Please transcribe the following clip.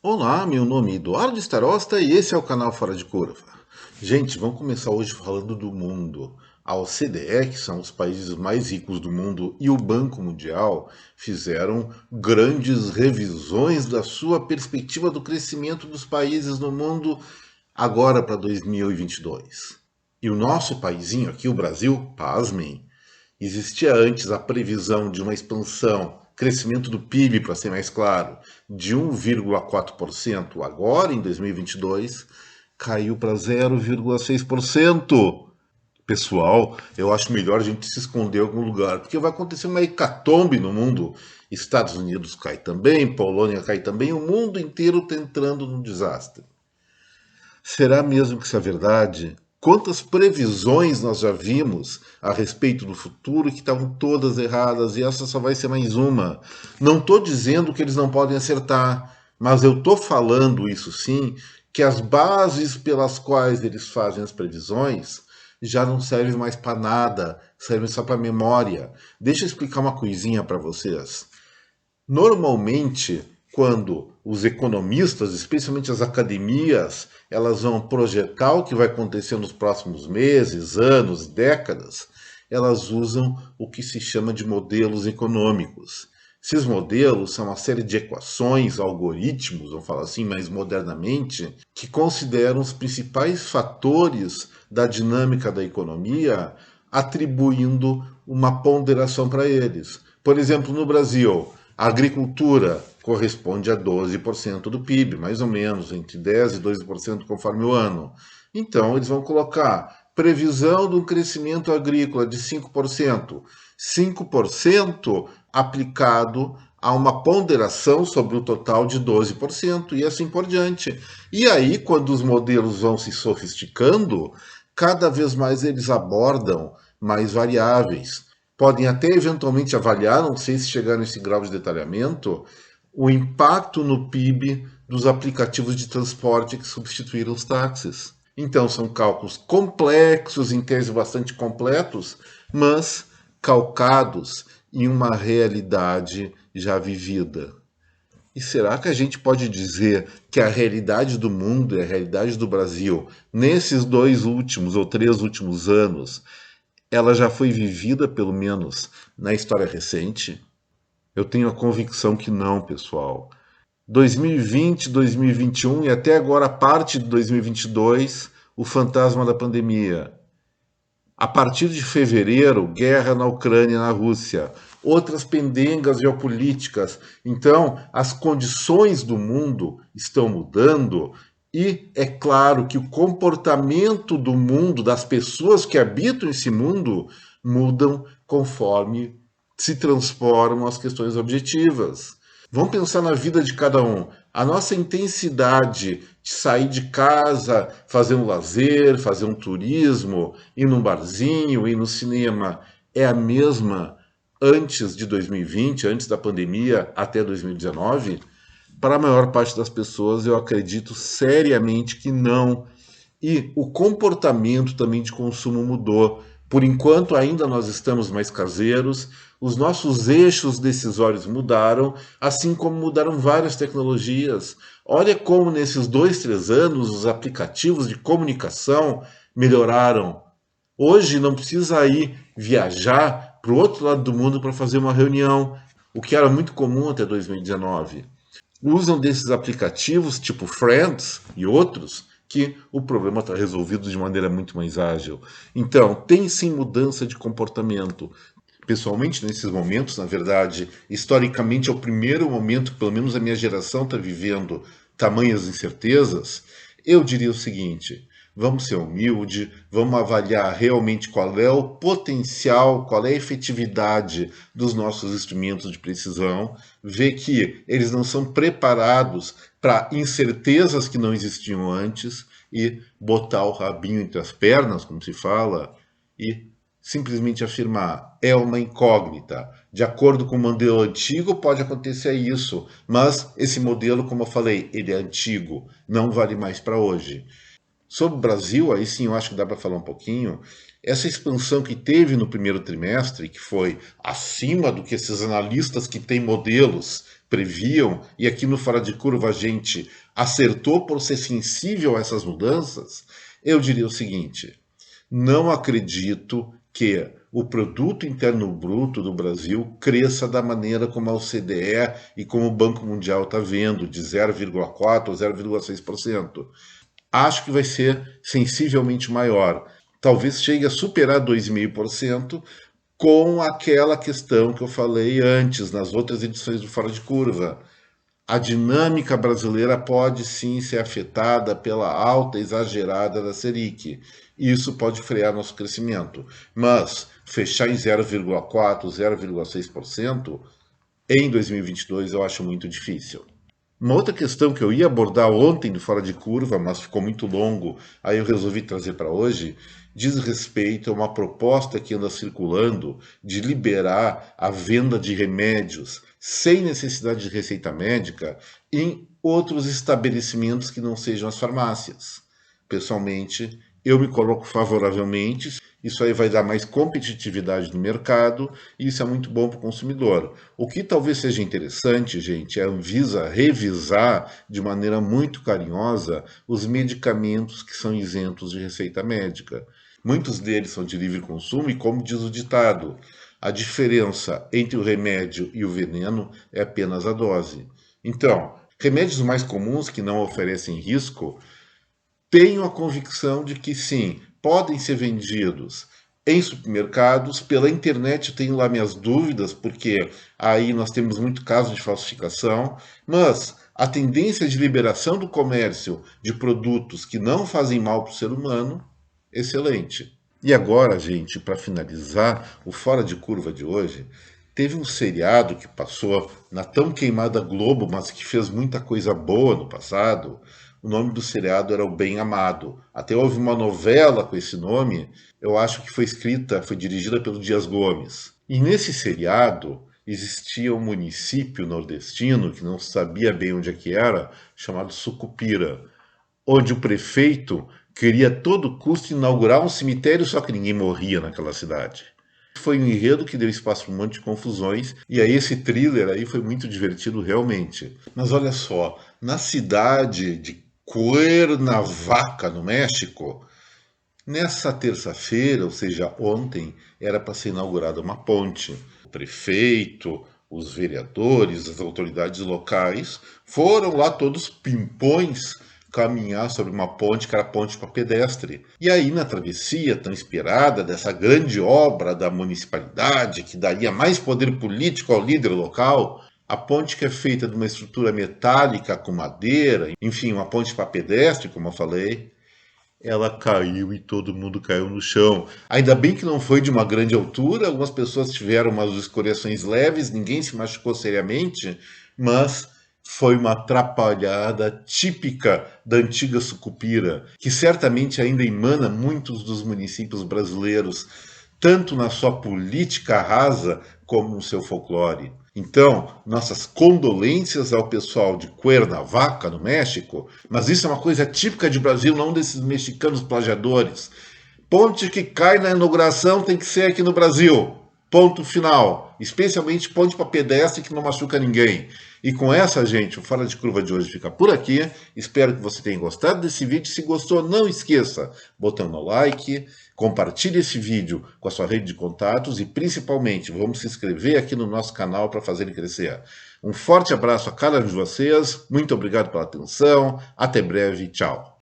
Olá, meu nome é Eduardo Starosta e esse é o canal Fora de Curva. Gente, vamos começar hoje falando do mundo. A OCDE, que são os países mais ricos do mundo, e o Banco Mundial fizeram grandes revisões da sua perspectiva do crescimento dos países no mundo agora para 2022. E o nosso paísinho aqui, o Brasil, pasmem, existia antes a previsão de uma expansão, crescimento do PIB, para ser mais claro, de 1,4%. Agora, em 2022, caiu para 0,6%. Pessoal, eu acho melhor a gente se esconder em algum lugar, porque vai acontecer uma hecatombe no mundo. Estados Unidos cai também, Polônia cai também, o mundo inteiro está entrando num desastre. Será mesmo que isso é verdade? Quantas previsões nós já vimos a respeito do futuro que estavam todas erradas e essa só vai ser mais uma? Não estou dizendo que eles não podem acertar, mas eu estou falando isso sim, que as bases pelas quais eles fazem as previsões já não servem mais para nada, servem só para memória. Deixa eu explicar uma coisinha para vocês. Normalmente, quando os economistas, especialmente as academias, elas vão projetar o que vai acontecer nos próximos meses, anos, décadas, elas usam o que se chama de modelos econômicos. Esses modelos são uma série de equações, algoritmos, vamos falar assim mais modernamente, que consideram os principais fatores da dinâmica da economia, atribuindo uma ponderação para eles. Por exemplo, no Brasil, a agricultura corresponde a 12% do PIB, mais ou menos, entre 10% e 12% conforme o ano. Então, eles vão colocar previsão de um crescimento agrícola de 5%. 5% aplicado a uma ponderação sobre o total de 12% e assim por diante. E aí, quando os modelos vão se sofisticando, cada vez mais eles abordam mais variáveis. Podem até eventualmente avaliar, não sei se chegar nesse grau de detalhamento, o impacto no PIB dos aplicativos de transporte que substituíram os táxis. Então, são cálculos complexos, em tese bastante completos, mas calcados em uma realidade já vivida. E será que a gente pode dizer que a realidade do mundo e a realidade do Brasil, nesses 2 últimos ou 3 últimos anos, ela já foi vivida, pelo menos na história recente? Eu tenho a convicção que não, pessoal. 2020, 2021 e até agora parte de 2022, o fantasma da pandemia. A partir de fevereiro, guerra na Ucrânia e na Rússia, outras pendengas geopolíticas. Então, as condições do mundo estão mudando e é claro que o comportamento do mundo, das pessoas que habitam esse mundo, mudam conforme se transformam as questões objetivas. Vamos pensar na vida de cada um. A nossa intensidade de sair de casa, fazer um lazer, fazer um turismo, ir num barzinho, ir no cinema, é a mesma antes de 2020, antes da pandemia, até 2019? Para a maior parte das pessoas, eu acredito seriamente que não. E o comportamento também de consumo mudou. Por enquanto, ainda nós estamos mais caseiros, os nossos eixos decisórios mudaram, assim como mudaram várias tecnologias. Olha como nesses 2, 3 anos os aplicativos de comunicação melhoraram. Hoje não precisa ir viajar para o outro lado do mundo para fazer uma reunião, o que era muito comum até 2019. Usam desses aplicativos tipo Friends e outros que o problema está resolvido de maneira muito mais ágil. Então, tem sim mudança de comportamento. Pessoalmente, nesses momentos, na verdade, historicamente é o primeiro momento, pelo menos a minha geração está vivendo tamanhas incertezas. Eu diria o seguinte: vamos ser humildes, vamos avaliar realmente qual é o potencial, qual é a efetividade dos nossos instrumentos de precisão, ver que eles não são preparados para incertezas que não existiam antes e botar o rabinho entre as pernas, como se fala, e simplesmente afirmar é uma incógnita. De acordo com o modelo antigo, pode acontecer isso, mas esse modelo, como eu falei, ele é antigo, não vale mais para hoje. Sobre o Brasil, aí sim eu acho que dá para falar um pouquinho. Essa expansão que teve no primeiro trimestre, que foi acima do que esses analistas que têm modelos previam, e aqui no Fora de Curva a gente acertou por ser sensível a essas mudanças, eu diria o seguinte: não acredito que o produto interno bruto do Brasil cresça da maneira como a OCDE e como o Banco Mundial está vendo, de 0,4% ou 0,6%. Acho que vai ser sensivelmente maior. Talvez chegue a superar 2,5%, com aquela questão que eu falei antes, nas outras edições do Fora de Curva. A dinâmica brasileira pode sim ser afetada pela alta exagerada da Selic. Isso pode frear nosso crescimento. Mas fechar em 0,4%, 0,6% em 2022 eu acho muito difícil. Uma outra questão que eu ia abordar ontem do Fora de Curva, mas ficou muito longo, aí eu resolvi trazer para hoje, diz respeito a uma proposta que anda circulando de liberar a venda de remédios sem necessidade de receita médica em outros estabelecimentos que não sejam as farmácias. Pessoalmente, eu me coloco favoravelmente. Isso aí vai dar mais competitividade no mercado e isso é muito bom para o consumidor. O que talvez seja interessante, gente, é a Anvisa revisar de maneira muito carinhosa os medicamentos que são isentos de receita médica. Muitos deles são de livre consumo e, como diz o ditado, a diferença entre o remédio e o veneno é apenas a dose. Então, remédios mais comuns que não oferecem risco, tenho a convicção de que sim, podem ser vendidos em supermercados. Pela internet eu tenho lá minhas dúvidas, porque aí nós temos muito caso de falsificação, mas a tendência de liberação do comércio de produtos que não fazem mal para o ser humano, excelente. E agora, gente, para finalizar o Fora de Curva de hoje, teve um seriado que passou na tão queimada Globo, mas que fez muita coisa boa no passado. O nome do seriado era O Bem Amado. Até houve uma novela com esse nome, eu acho que foi dirigida pelo Dias Gomes. E nesse seriado existia um município nordestino, que não sabia bem onde é que era, chamado Sucupira, onde o prefeito queria a todo custo inaugurar um cemitério, só que ninguém morria naquela cidade. Foi um enredo que deu espaço para um monte de confusões, e aí esse thriller aí foi muito divertido realmente. Mas olha só, na cidade de Cuernavaca, no México, nessa terça-feira, ou seja, ontem, era para ser inaugurada uma ponte. O prefeito, os vereadores, as autoridades locais foram lá todos pimpões caminhar sobre uma ponte que era ponte para pedestre. E aí, na travessia tão esperada dessa grande obra da municipalidade, que daria mais poder político ao líder local, a ponte, que é feita de uma estrutura metálica com madeira, enfim, uma ponte para pedestre, como eu falei, ela caiu e todo mundo caiu no chão. Ainda bem que não foi de uma grande altura, algumas pessoas tiveram umas escoriações leves, ninguém se machucou seriamente, mas foi uma atrapalhada típica da antiga Sucupira, que certamente ainda emana muitos dos municípios brasileiros, tanto na sua política rasa como no seu folclore. Então, nossas condolências ao pessoal de Cuernavaca, no México, mas isso é uma coisa típica de Brasil, não desses mexicanos plagiadores. Ponte que cai na inauguração tem que ser aqui no Brasil. Ponto final. Especialmente ponte para pedestre que não machuca ninguém. E com essa, gente, o Fora de Curva de hoje fica por aqui. Espero que você tenha gostado desse vídeo. Se gostou, não esqueça, botão no like, compartilhe esse vídeo com a sua rede de contatos e, principalmente, vamos se inscrever aqui no nosso canal para fazer ele crescer. Um forte abraço a cada um de vocês. Muito obrigado pela atenção. Até breve. Tchau.